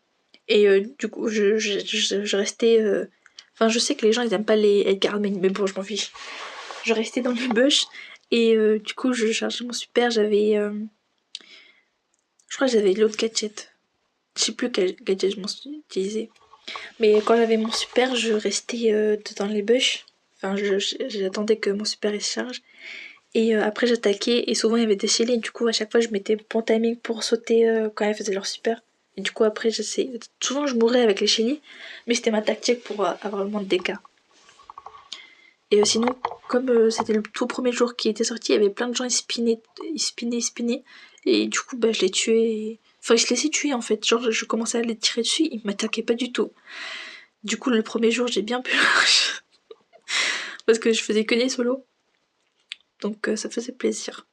Et du coup je restais. Enfin je sais que les gens ils aiment pas les Edgar main, mais bon je m'en fiche. Je restais dans les bush et du coup je chargeais mon super. Je crois que j'avais l'autre gadget. Je sais plus quel gadget je m'en suis utilisé. Mais quand j'avais mon super, je restais dans les bush. Enfin, j'attendais que mon super il se charge. Et après, j'attaquais. Et souvent, il y avait des Shelly. Du coup, à chaque fois, je mettais bon timing pour sauter quand elles faisaient leur super. Et du coup, après, j'essayais. Souvent, je mourais avec les Shelly. Mais c'était ma tactique pour avoir le moins de dégâts. Et sinon, comme c'était le tout premier jour qui était sorti, il y avait plein de gens, ils spinaient. Et du coup, bah, je les tuais. Enfin, je les laissais tuer en fait. Genre, je commençais à les tirer dessus, ils m'attaquaient pas du tout. Du coup, le premier jour, j'ai bien pu parce que je faisais que des solos. Donc, ça faisait plaisir.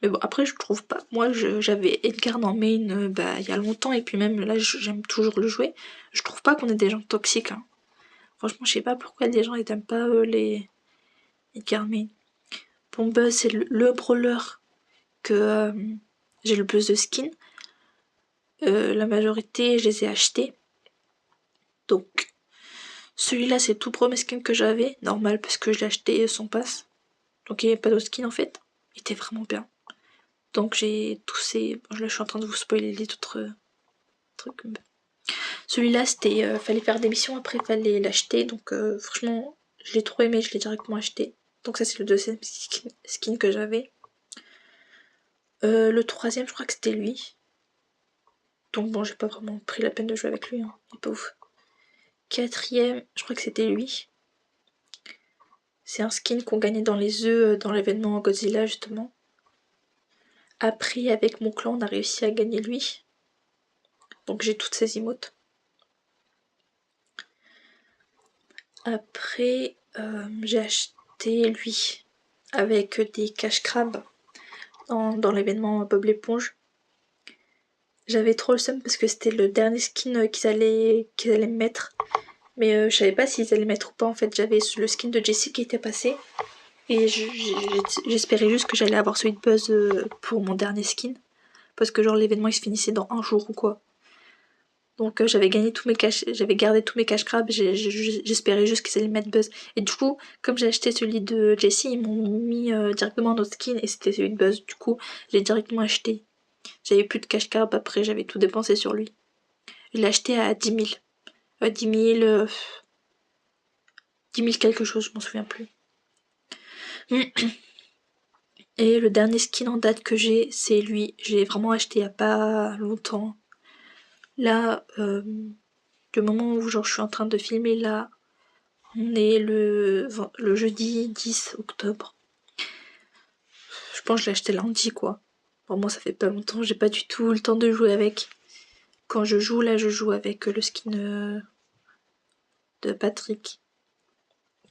Mais bon, après, je trouve pas. Moi, j'avais Edgar en main il y a longtemps, et puis même là, j'aime toujours le jouer. Je trouve pas qu'on est des gens toxiques. Hein. Franchement, je sais pas pourquoi les gens ils aiment pas les Edgar main. Bon, bah, c'est le brawler que j'ai le plus de skins. La majorité, je les ai achetés. Donc, celui-là, c'est le tout premier skin que j'avais. Normal, parce que je l'ai acheté sans passe. Donc, il n'y avait pas d'autre skin en fait. Il était vraiment bien. Donc, j'ai tous ces. Bon, là, je suis en train de vous spoiler les autres trucs. Celui-là, c'était. Fallait faire des missions, après, fallait l'acheter. Donc, franchement, je l'ai trop aimé, je l'ai directement acheté. Donc, ça, c'est le deuxième skin que j'avais. Le troisième, je crois que c'était lui. Donc bon, j'ai pas vraiment pris la peine de jouer avec lui, hein. Il est pas ouf. Quatrième, je crois que c'était lui. C'est un skin qu'on gagnait dans les œufs dans l'événement Godzilla justement. Après, avec mon clan, on a réussi à gagner lui. Donc j'ai toutes ces emotes. Après, j'ai acheté lui avec des cash crabes dans l'événement Bob l'éponge. J'avais trop le seum parce que c'était le dernier skin qu'ils allaient me mettre. Mais je savais pas s'ils allaient mettre ou pas en fait. J'avais le skin de Jessie qui était passé. Et j'espérais juste que j'allais avoir celui de Buzz pour mon dernier skin. Parce que genre l'événement il se finissait dans un jour ou quoi. Donc j'avais gagné tous mes cash, j'avais gardé tous mes cash crabs, j'espérais juste qu'ils allaient mettre Buzz. Et du coup, comme j'ai acheté celui de Jessie, ils m'ont mis directement notre skin et c'était celui de Buzz. Du coup, j'ai directement acheté. J'avais plus de cash crabs, après j'avais tout dépensé sur lui. Je l'ai acheté à 10 000. 10 000, 10 000 quelque chose, je m'en souviens plus. Et le dernier skin en date que j'ai, c'est lui. J'ai vraiment acheté il y a pas longtemps. Là, le moment où genre je suis en train de filmer là, on est le jeudi 10 octobre. Je pense que je l'ai acheté lundi quoi. Vraiment ça fait pas longtemps, j'ai pas du tout le temps de jouer avec. Quand je joue là, je joue avec le skin de Patrick.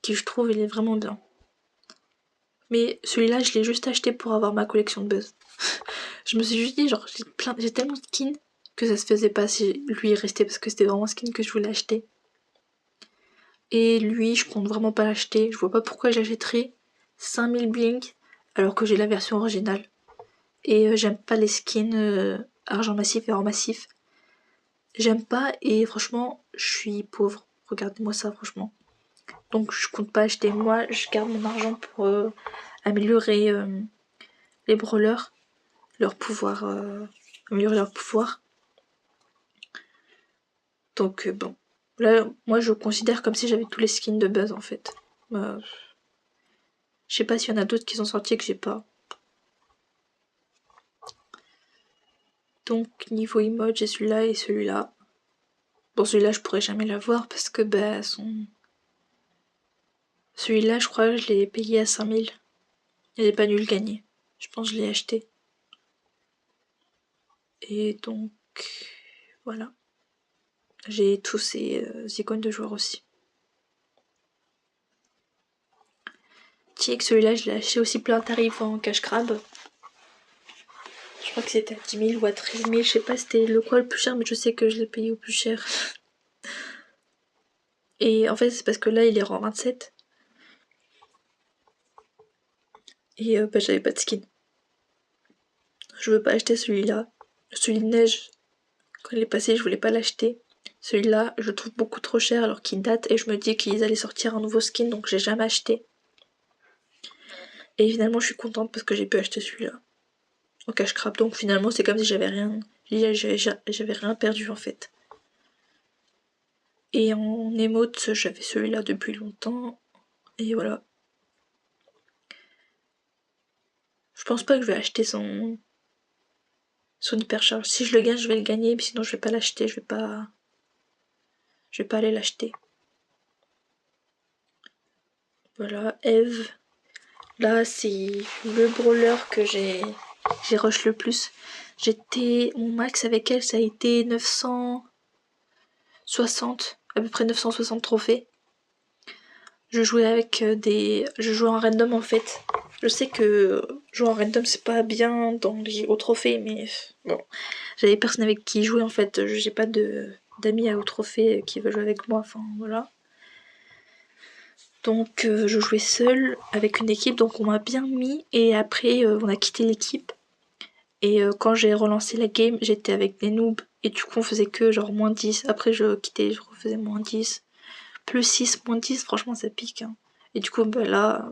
Qui je trouve il est vraiment bien. Mais celui-là je l'ai juste acheté pour avoir ma collection de Buzz. Je me suis juste dit genre j'ai tellement de skins que ça se faisait pas si lui restait parce que c'était vraiment un skin que je voulais acheter. Et lui, je compte vraiment pas l'acheter. Je vois pas pourquoi j'achèterais. 5000 bling alors que j'ai la version originale. Et j'aime pas les skins argent massif et or massif. J'aime pas et franchement je suis pauvre. Regardez-moi ça franchement. Donc je compte pas acheter. Moi je garde mon argent pour améliorer les brawlers, leur pouvoir, améliorer leur pouvoir. Donc bon. Là moi je considère comme si j'avais tous les skins de base en fait. Je sais pas s'il y en a d'autres qui sont sortis que j'ai pas. Donc niveau emote j'ai celui-là et celui-là. Bon celui-là je pourrais jamais l'avoir parce que bah celui-là je crois que je l'ai payé à 5000. Et j'ai pas dû le gagner. Je pense que je l'ai acheté. Et donc voilà. J'ai tous ces icônes de joueurs aussi. Tiens que celui-là je l'ai acheté aussi plein tarif en cash grab. Je crois que c'était à 10 000 ou à 13 000. Je sais pas c'était le quoi le plus cher mais je sais que je l'ai payé au plus cher. Et en fait c'est parce que là il est rang 27. Et bah, j'avais pas de skin. Je veux pas acheter celui-là. Celui de neige, quand il est passé, je voulais pas l'acheter. Celui-là, je le trouve beaucoup trop cher alors qu'il date et je me dis qu'ils allaient sortir un nouveau skin donc j'ai jamais acheté. Et finalement, je suis contente parce que j'ai pu acheter celui-là au cash crap. Donc finalement, c'est comme si j'avais rien perdu en fait. Et en émote, j'avais celui-là depuis longtemps. Et voilà. Je pense pas que je vais acheter son hypercharge. Si je le gagne, je vais le gagner, mais sinon je vais pas l'acheter, je vais pas aller l'acheter. Voilà, Eve. Là, c'est le brawler que j'ai rush le plus. Mon max avec elle, ça a été 960, à peu près 960 trophées. Je jouais avec je jouais en random en fait. Je sais que jouer en random c'est pas bien dans les hauts trophées, mais bon. J'avais personne avec qui jouer en fait. J'ai pas d'amis à haut trophée qui veulent jouer avec moi, enfin voilà. Donc je jouais seule avec une équipe, donc on m'a bien mis et après on a quitté l'équipe. Et quand j'ai relancé la game, j'étais avec des noobs et du coup on faisait que genre moins 10. Après je quittais, je refaisais moins 10. Plus 6, moins 10, franchement ça pique. Hein. Et du coup bah là,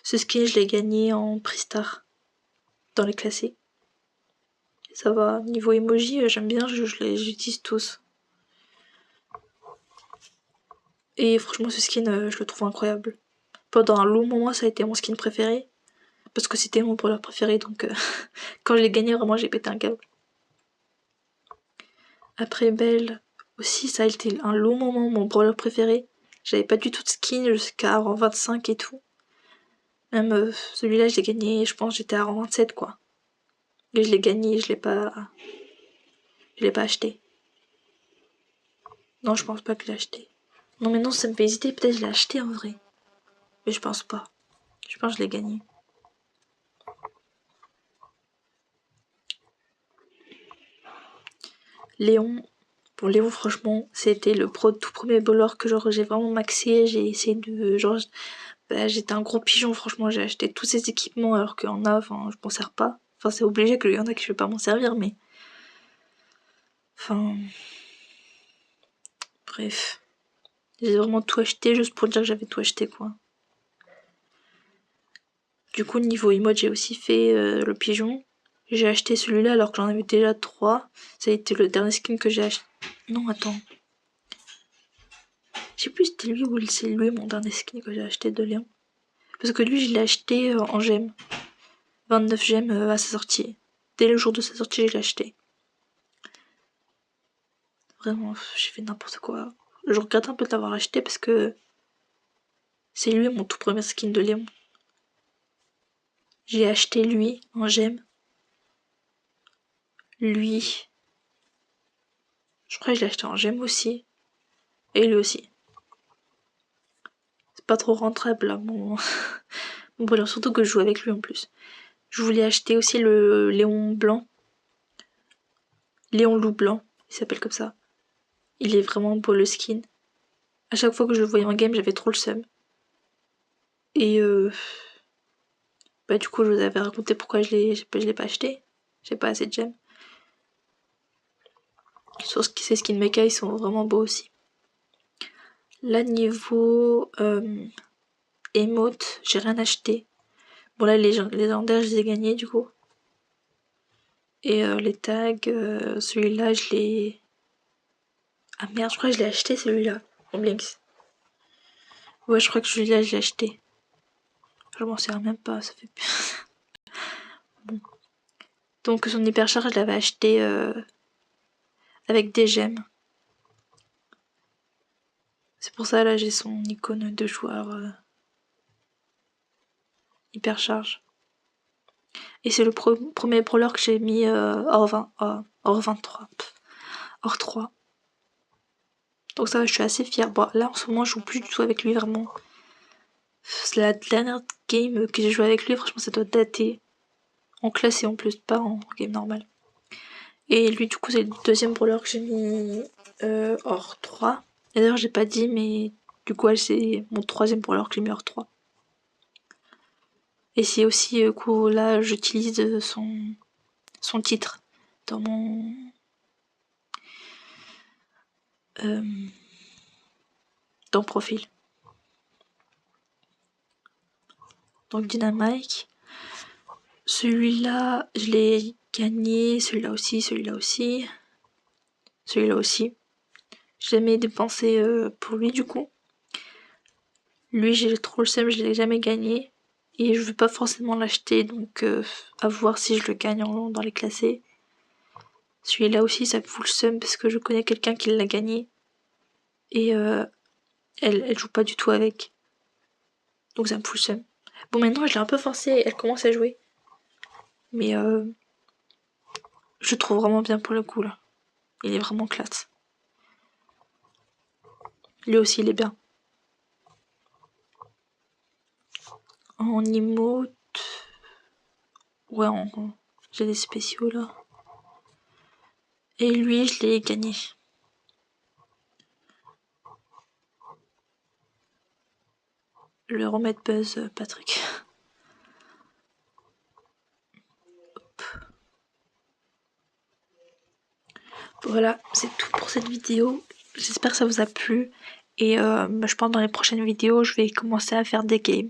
ce skin je l'ai gagné en Pristar dans les classés. Ça va, niveau emoji j'aime bien, j'utilise tous. Et franchement ce skin je le trouve incroyable. Pendant un long moment ça a été mon skin préféré. Parce que c'était mon brawler préféré donc quand je l'ai gagné vraiment j'ai pété un câble. Après Belle aussi ça a été un long moment mon brawler préféré. J'avais pas du tout de skin jusqu'à rang 25 et tout. Même celui-là je l'ai gagné, je pense j'étais à rang 27 quoi. Et je l'ai gagné, je l'ai pas acheté. Non je pense pas que je l'ai acheté. Non mais non ça me fait hésiter, peut-être je l'ai acheté en vrai. Mais je pense pas. Je pense que je l'ai gagné. Léon. Bon Léon franchement c'était le tout premier brawler que genre j'ai vraiment maxé, j'ai essayé de genre bah, j'étais un gros pigeon franchement, j'ai acheté tous ces équipements alors qu'il y en a, enfin je m'en sers pas. Enfin c'est obligé qu'il y en a que je vais pas m'en servir mais enfin bref. J'ai vraiment tout acheté juste pour dire que j'avais tout acheté quoi. Du coup niveau emote j'ai aussi fait le pigeon. J'ai acheté celui-là alors que j'en avais déjà 3. Ça a été le dernier skin que j'ai acheté. Non attends. Je sais plus si c'était lui ou c'est lui mon dernier skin que j'ai acheté de Léon. Parce que lui je l'ai acheté en gemmes. 29 gemmes à sa sortie. Dès le jour de sa sortie je l'ai acheté. Vraiment j'ai fait n'importe quoi. Je regrette un peu de l'avoir acheté parce que c'est lui mon tout premier skin de Léon. J'ai acheté lui en gemmes. Lui. Je crois que je l'ai acheté en gemmes aussi. Et lui aussi. C'est pas trop rentable là mon brawler, surtout que je joue avec lui en plus. Je voulais acheter aussi le Léon blanc. Léon loup blanc, il s'appelle comme ça. Il est vraiment beau le skin. À chaque fois que je le voyais en game, j'avais trop le seum. Et bah du coup je vous avais raconté pourquoi je l'ai pas acheté. J'ai pas assez de gemmes. Sur ces skins mecha ils sont vraiment beaux aussi. Là niveau emote, j'ai rien acheté. Bon là les légendaires je les ai gagnés du coup. Et les tags, celui-là je l'ai... Ah merde, je crois que je l'ai acheté celui-là, en Blinks. Ouais, je crois que celui-là je l'ai acheté. Je m'en sers même pas, ça fait... Bon. Donc son hypercharge je l'avais acheté avec des gemmes. C'est pour ça là j'ai son icône de joueur hypercharge. Et c'est le premier brawler que j'ai mis hors 20, hors 23, hors 3. Donc ça va, je suis assez fière. Bon, là en ce moment je joue plus du tout avec lui vraiment. C'est la dernière game que j'ai joué avec lui, franchement ça doit dater. En classe et en plus, pas en game normal. Et lui du coup c'est le deuxième brawler que j'ai mis hors 3. Et d'ailleurs j'ai pas dit mais du coup c'est mon troisième brawler que j'ai mis hors 3. Et c'est aussi là j'utilise son titre dans mon dans profil. Donc Dynamite. Celui-là, je l'ai gagné, celui-là aussi, celui-là aussi. Celui-là aussi. J'ai jamais dépensé pour lui du coup. Lui j'ai trop le seum, je l'ai jamais gagné. Et je veux pas forcément l'acheter, donc à voir si je le gagne dans les classés. Celui-là aussi ça me fout le seum parce que je connais quelqu'un qui l'a gagné. Et elle joue pas du tout avec. Donc ça me fout le seum. Bon maintenant je l'ai un peu forcée, elle commence à jouer. Mais je le trouve vraiment bien pour le coup là. Il est vraiment classe. Lui aussi il est bien. En emote... Ouais, j'ai des spéciaux là. Et lui je l'ai gagné. Le remède buzz Patrick. Hop. Voilà, c'est tout pour cette vidéo. J'espère que ça vous a plu. Et je pense dans les prochaines vidéos, je vais commencer à faire des games.